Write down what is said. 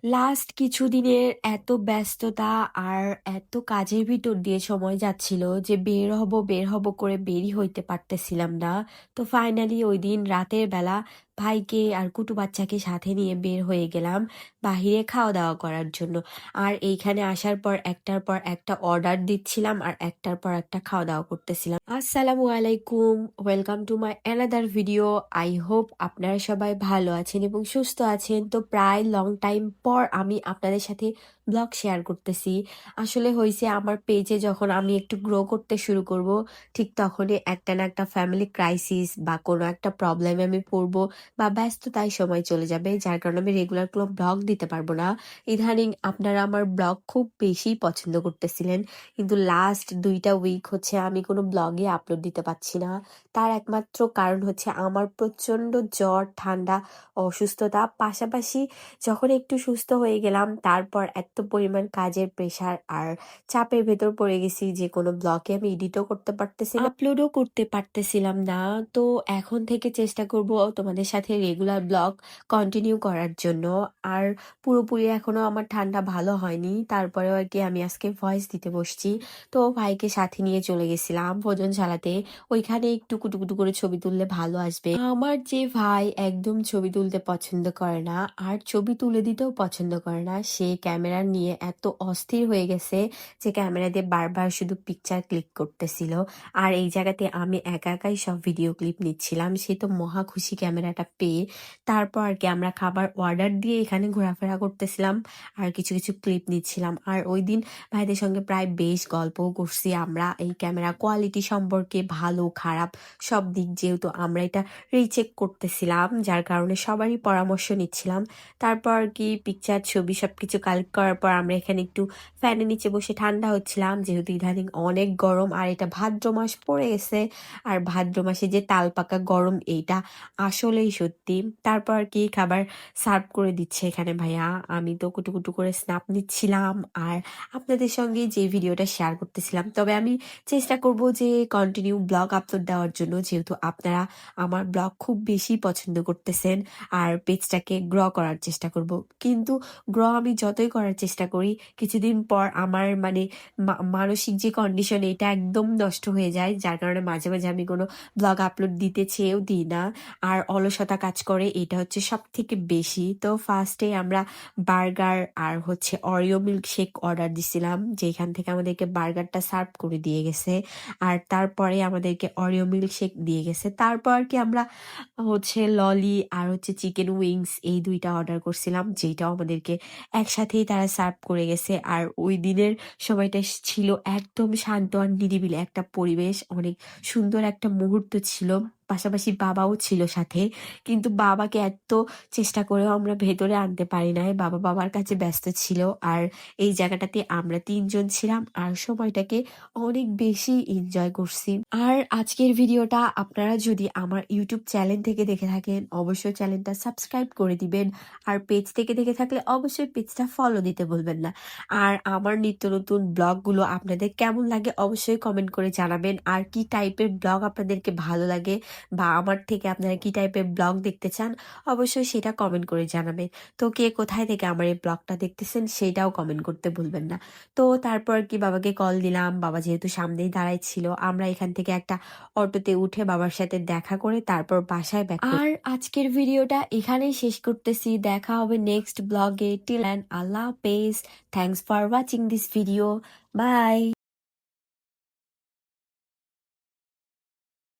Last কিছুদিনের এত ব্যস্ততা আর এত কাজের ভিতর দিয়ে সময় যাচ্ছিল যে বের হব করে বেরই হইতে পারতেছিলাম না। তো ফাইনালি ওই দিন রাতের বেলা ভাইকে আর কুটু বাচ্চাকে সাথে নিয়ে বের হয়ে গেলাম বাহিরে খাওয়া দাওয়া করার জন্য। আর এইখানে আসার পর একটার পর একটা অর্ডার দিচ্ছিলাম আর একটার পর একটা খাওয়া দাওয়া করতেছিলাম। আসসালামু আলাইকুম, welcome to my another video. I hope আপনারা সবাই ভালো আছেন এবং সুস্থ আছেন। তো প্রায় লং টাইম পর আমি আপনাদের সাথে ব্লগ শেয়ার করতেছি। আসলে হয়েছে, আমার পেজে যখন আমি একটু গ্রো করতে শুরু করব, ঠিক তখনই একটা না একটা ফ্যামিলি ক্রাইসিস বা কোনো একটা প্রবলেমে আমি পড়বো বা ব্যস্ততায় সময় চলে যাবে, যার কারণে আমি রেগুলার কোনো ব্লগ দিতে পারবো না। ইদানিং আপনারা আমার ব্লগ খুব বেশি পছন্দ করতেছিলেন, কিন্তু লাস্ট 2টা উইক হচ্ছে আমি কোনো ব্লগে আপলোড দিতে পারছি না। তার একমাত্র কারণ হচ্ছে আমার প্রচণ্ড জ্বর, ঠান্ডা, অসুস্থতা। পাশাপাশি যখন একটু সুস্থ হয়ে গেলাম তারপর এত পরিমাণ কাজের প্রেশার আর চাপের ভেতর পড়ে গেছি যে কোনো ব্লগে আমি এডিটও করতে পারতেছি না, আপলোডও করতে পারতেছিলাম না। তো এখন থেকে চেষ্টা করব তোমাদের সাথে রেগুলার ব্লগ কন্টিনিউ করার জন্য। আর পুরোপুরি এখনো আমার ঠান্ডা ভালো হয়নি, তারপরেও আর কি আমি আজকে ভয়েস দিতে বসছি। তো ভাইকে সাথে নিয়ে চলে গেছিলাম ভোজন চালাতে। ওইখানে একটু কুটুকুটু করে ছবি তুললে ভালো আসবে। আমার যে ভাই একদম ছবি তুলতে পছন্দ করে না আর ছবি তুলে দিতেও পছন্দ করে না, সে ক্যামেরা নিয়ে এত অস্থির হয়ে গেছে যে ক্যামেরা দিয়ে বারবার শুধু পিকচার ক্লিক করতেছিল। আর এই জায়গাতে আমি একা একাই সব ভিডিও ক্লিপ নিচ্ছিলাম। সে তো মহা খুশি ক্যামেরাটা পেয়ে। তারপর আর কি আমরা খাবার অর্ডার দিয়ে এখানে ঘোরাফেরা করতেছিলাম আর কিছু কিছু ক্লিপ নিচ্ছিলাম। আর ওই দিন ভাইদের সঙ্গে প্রায় বেশ গল্পও করছি আমরা এই ক্যামেরা কোয়ালিটি সম্পর্কে, ভালো খারাপ সব দিক, যেহেতু আমরা এটা রিচেক করতেছিলাম, যার কারণে সবারই পরামর্শ নিচ্ছিলাম। তারপর কি পিকচার, ছবি সবকিছু কালেক্ট করার পর আমরা এখানে একটু ফ্যানের নিচে বসে ঠান্ডা হচ্ছিলাম, যেহেতু ইদানিং অনেক গরম আর এটা ভাদ্র মাস পড়ে গেছে। আর ভাদ্র মাসে যে তাল পাকা গরম, এইটা আসলেই সত্যি। তারপর কি খাবার সার্ভ করে দিচ্ছে এখানে ভাইয়া, আমি তো কুটু কুটু করে স্ন্যাপ নিচ্ছিলাম আর আপনাদের সঙ্গে যে ভিডিওটা শেয়ার করতেছিলাম। তবে আমি চেষ্টা করব যে কন্টিনিউ ব্লগ আপলোড দেওয়ার জন্য, যেহেতু আপনারা আমার ব্লগ খুব বেশি পছন্দ করতেছেন আর পেজটাকে গ্র করার চেষ্টা করব। কিন্তু গ্র আমি যতই করার চেষ্টা করি, কিছুদিন পর আমার মানে মানসিক যে কন্ডিশন, এটা একদম নষ্ট হয়ে যায়, যার কারণে মাঝে মাঝে আমি কোনো ব্লগ আপলোড দিতে চেয়েও দিই না। আর অলসতা কাজ করে, এটা হচ্ছে সব থেকে বেশি। তো ফার্স্টে আমরা বার্গার আর হচ্ছে অরিও মিল্ক শেক অর্ডার দিছিলাম, যেখান থেকে আমাদেরকে বার্গারটা সার্ভ করে দিয়ে গেছে আর তারপরে আমাদেরকে অরিও মিল্ক শেক দিয়ে গেছে। তারপর কি আমরা হচ্ছে ললি আর হচ্ছে চিকেন উইংস, এই 2টা অর্ডার করছিলাম, যেটাও আমাদেরকে একসাথেই তারা সার্ভ করে গেছে। আর ওই দিনের সময়টা ছিল একদম শান্ত আর নিরিবিলি একটা পরিবেশ, অনেক সুন্দর একটা মুহূর্ত ছিল। পাশাপাশি বাবাও ছিল সাথে, কিন্তু বাবাকে এত চেষ্টা করেও আমরা ভেতরে আনতে পারি নাই, বাবা বাবার কাছে ব্যস্ত ছিল। আর এই জায়গাটাতে আমরা 3জন ছিলাম আর সময়টাকে অনেক বেশি এনজয় করছি। আর আজকের ভিডিওটা আপনারা যদি আমার ইউটিউব চ্যানেল থেকে দেখে থাকেন, অবশ্যই চ্যানেলটা সাবস্ক্রাইব করে দিবেন। আর পেজ থেকে দেখে থাকলে অবশ্যই পেজটা ফলো দিতে ভুলবেন না। আর আমার নিত্য নতুন ব্লগগুলো আপনাদের কেমন লাগে অবশ্যই কমেন্ট করে জানাবেন। আর কি টাইপের ব্লগ আপনাদেরকে ভালো লাগে বা আমার থেকে আপনারা কি টাইপের ব্লগ দেখতে চান, অবশ্যই সেটা কমেন্ট করে জানাবেন। তো কে কোথায় থেকে আমার এই ব্লগটা দেখতেছেন সেটাও কমেন্ট করতে ভুলবেন না। তো তারপর কি বাবাকে কল দিলাম, বাবা যেহেতু সামনেই দাঁড়াই ছিল, আমরা এখান থেকে একটা অটোতে উঠে বাবার সাথে দেখা করে তারপর বাসায় ব্যাক। আর আজকের ভিডিওটা এখানেই শেষ করতেছি, দেখা হবে নেক্সট ব্লগে। টিল অ্যান্ড আল্লাহ হাফেজ। Thanks for watching this video. By.